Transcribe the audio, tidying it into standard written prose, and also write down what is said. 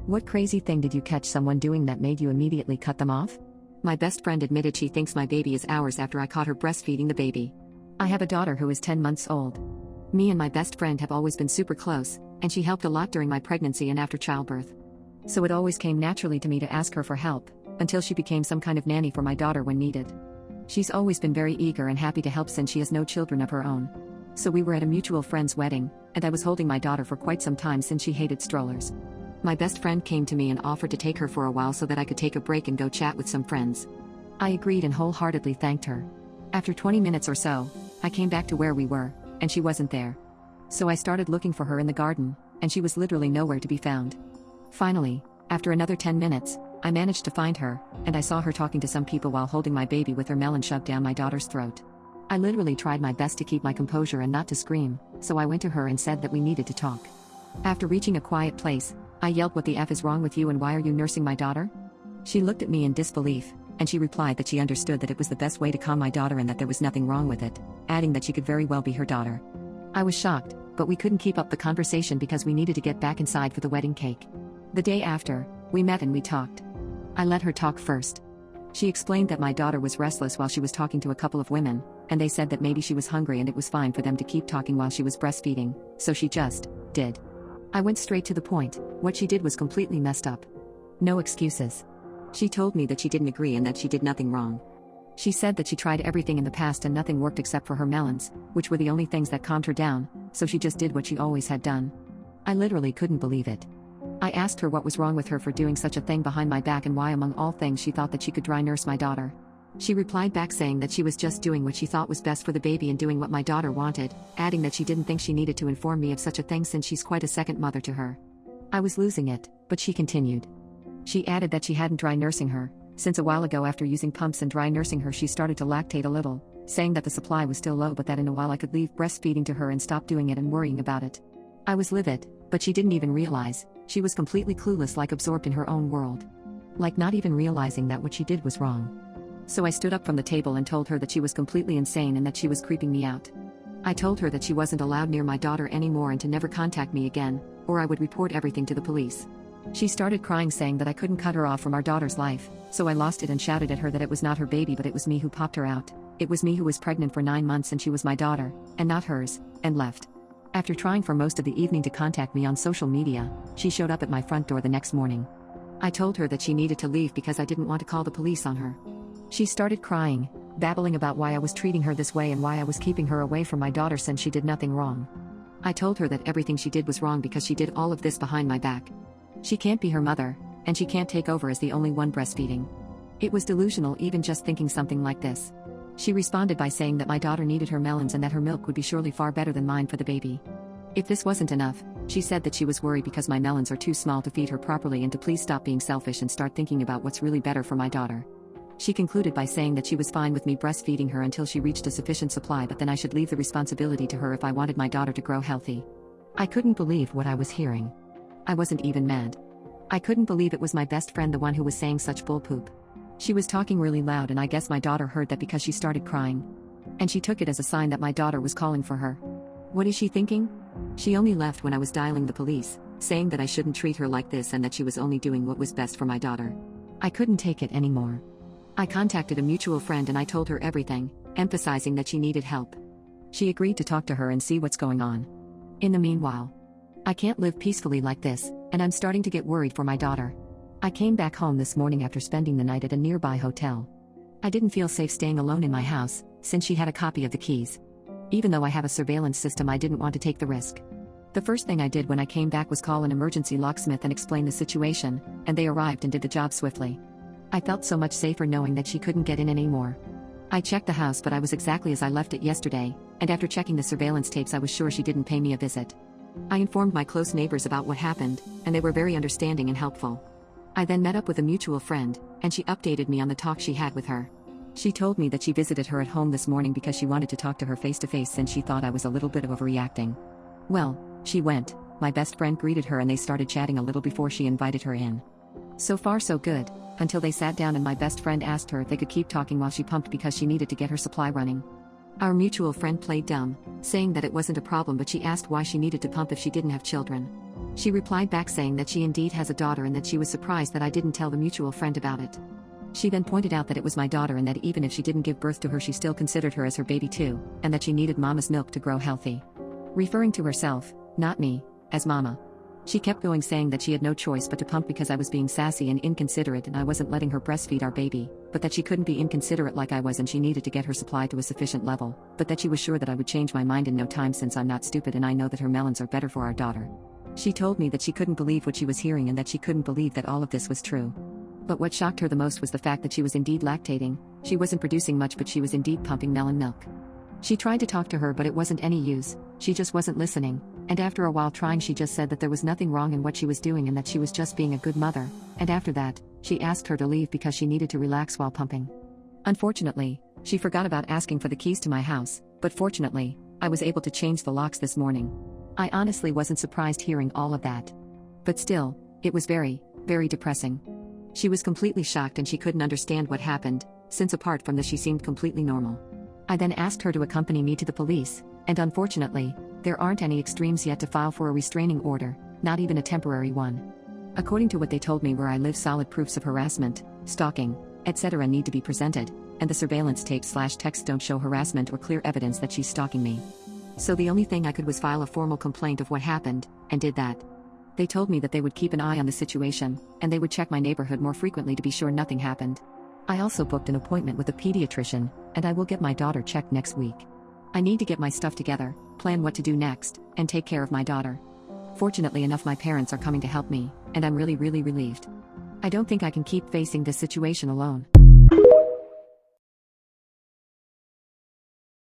What crazy thing did you catch someone doing that made you immediately cut them off? My best friend admitted she thinks my baby is ours after I caught her breastfeeding the baby. I have a daughter who is 10 months old. Me and my best friend have always been super close, and she helped a lot during my pregnancy and after childbirth. So it always came naturally to me to ask her for help, until she became some kind of nanny for my daughter when needed. She's always been very eager and happy to help since she has no children of her own. So we were at a mutual friend's wedding, and I was holding my daughter for quite some time since she hated strollers. My best friend came to me and offered to take her for a while so that I could take a break and go chat with some friends. I agreed and wholeheartedly thanked her. After 20 minutes or so, I came back to where we were, and she wasn't there. So I started looking for her in the garden, and she was literally nowhere to be found. Finally, after another 10 minutes, I managed to find her, and I saw her talking to some people while holding my baby with her melon shoved down my daughter's throat. I literally tried my best to keep my composure and not to scream, so I went to her and said that we needed to talk. After reaching a quiet place, I yelled, "What the F is wrong with you and why are you nursing my daughter?" She looked at me in disbelief, and she replied that she understood that it was the best way to calm my daughter and that there was nothing wrong with it, adding that she could very well be her daughter. I was shocked, but we couldn't keep up the conversation because we needed to get back inside for the wedding cake. The day after, we met and we talked. I let her talk first. She explained that my daughter was restless while she was talking to a couple of women, and they said that maybe she was hungry and it was fine for them to keep talking while she was breastfeeding, so she just did. I went straight to the point. What she did was completely messed up. No excuses. She told me that she didn't agree and that she did nothing wrong. She said that she tried everything in the past and nothing worked except for her melons, which were the only things that calmed her down, so she just did what she always had done. I literally couldn't believe it. I asked her what was wrong with her for doing such a thing behind my back and why among all things she thought that she could dry nurse my daughter. She replied back saying that she was just doing what she thought was best for the baby and doing what my daughter wanted, adding that she didn't think she needed to inform me of such a thing since she's quite a second mother to her. I was losing it, but she continued. She added that she hadn't dry nursing her, since a while ago after using pumps and dry nursing her she started to lactate a little, saying that the supply was still low but that in a while I could leave breastfeeding to her and stop doing it and worrying about it. I was livid, but she didn't even realize. She was completely clueless, like absorbed in her own world. Like not even realizing that what she did was wrong. So I stood up from the table and told her that she was completely insane and that she was creeping me out. I told her that she wasn't allowed near my daughter anymore and to never contact me again, or I would report everything to the police. She started crying saying that I couldn't cut her off from our daughter's life, so I lost it and shouted at her that it was not her baby but it was me who popped her out. It was me who was pregnant for 9 months and she was my daughter, and not hers, and left. After trying for most of the evening to contact me on social media, she showed up at my front door the next morning. I told her that she needed to leave because I didn't want to call the police on her. She started crying, babbling about why I was treating her this way and why I was keeping her away from my daughter since she did nothing wrong. I told her that everything she did was wrong because she did all of this behind my back. She can't be her mother, and she can't take over as the only one breastfeeding. It was delusional even just thinking something like this. She responded by saying that my daughter needed her melons and that her milk would be surely far better than mine for the baby. If this wasn't enough, she said that she was worried because my melons are too small to feed her properly and to please stop being selfish and start thinking about what's really better for my daughter. She concluded by saying that she was fine with me breastfeeding her until she reached a sufficient supply but then I should leave the responsibility to her if I wanted my daughter to grow healthy. I couldn't believe what I was hearing. I wasn't even mad. I couldn't believe it was my best friend the one who was saying such bullpoop. She was talking really loud and I guess my daughter heard that because she started crying. And she took it as a sign that my daughter was calling for her. What is she thinking? She only left when I was dialing the police, saying that I shouldn't treat her like this and that she was only doing what was best for my daughter. I couldn't take it anymore. I contacted a mutual friend and I told her everything, emphasizing that she needed help. She agreed to talk to her and see what's going on. In the meanwhile, I can't live peacefully like this, and I'm starting to get worried for my daughter. I came back home this morning after spending the night at a nearby hotel. I didn't feel safe staying alone in my house, since she had a copy of the keys. Even though I have a surveillance system, I didn't want to take the risk. The first thing I did when I came back was call an emergency locksmith and explain the situation, and they arrived and did the job swiftly. I felt so much safer knowing that she couldn't get in anymore. I checked the house but I was exactly as I left it yesterday, and after checking the surveillance tapes I was sure she didn't pay me a visit. I informed my close neighbors about what happened, and they were very understanding and helpful. I then met up with a mutual friend, and she updated me on the talk she had with her. She told me that she visited her at home this morning because she wanted to talk to her face to face since she thought I was a little bit overreacting. Well, she went, my best friend greeted her and they started chatting a little before she invited her in. So far so good, until they sat down and my best friend asked her if they could keep talking while she pumped because she needed to get her supply running. Our mutual friend played dumb, saying that it wasn't a problem but she asked why she needed to pump if she didn't have children. She replied back saying that she indeed has a daughter and that she was surprised that I didn't tell the mutual friend about it. She then pointed out that it was my daughter and that even if she didn't give birth to her, she still considered her as her baby too, and that she needed mama's milk to grow healthy. Referring to herself, not me, as mama. She kept going saying that she had no choice but to pump because I was being sassy and inconsiderate and I wasn't letting her breastfeed our baby, but that she couldn't be inconsiderate like I was and she needed to get her supply to a sufficient level, but that she was sure that I would change my mind in no time since I'm not stupid and I know that her melons are better for our daughter. She told me that she couldn't believe what she was hearing and that she couldn't believe that all of this was true. But what shocked her the most was the fact that she was indeed lactating. She wasn't producing much but she was indeed pumping melon milk. She tried to talk to her but it wasn't any use, she just wasn't listening, and after a while trying she just said that there was nothing wrong in what she was doing and that she was just being a good mother, and after that, she asked her to leave because she needed to relax while pumping. Unfortunately, she forgot about asking for the keys to my house, but fortunately, I was able to change the locks this morning. I honestly wasn't surprised hearing all of that. But still, it was very, very depressing. She was completely shocked and she couldn't understand what happened, since apart from this she seemed completely normal. I then asked her to accompany me to the police, and unfortunately, there aren't any extremes yet to file for a restraining order, not even a temporary one. According to what they told me where I live, solid proofs of harassment, stalking, etc. need to be presented, and the surveillance tapes/texts don't show harassment or clear evidence that she's stalking me. So the only thing I could was file a formal complaint of what happened, and did that. They told me that they would keep an eye on the situation, and they would check my neighborhood more frequently to be sure nothing happened. I also booked an appointment with a pediatrician, and I will get my daughter checked next week. I need to get my stuff together, plan what to do next, and take care of my daughter. Fortunately enough, my parents are coming to help me, and I'm really relieved. I don't think I can keep facing this situation alone.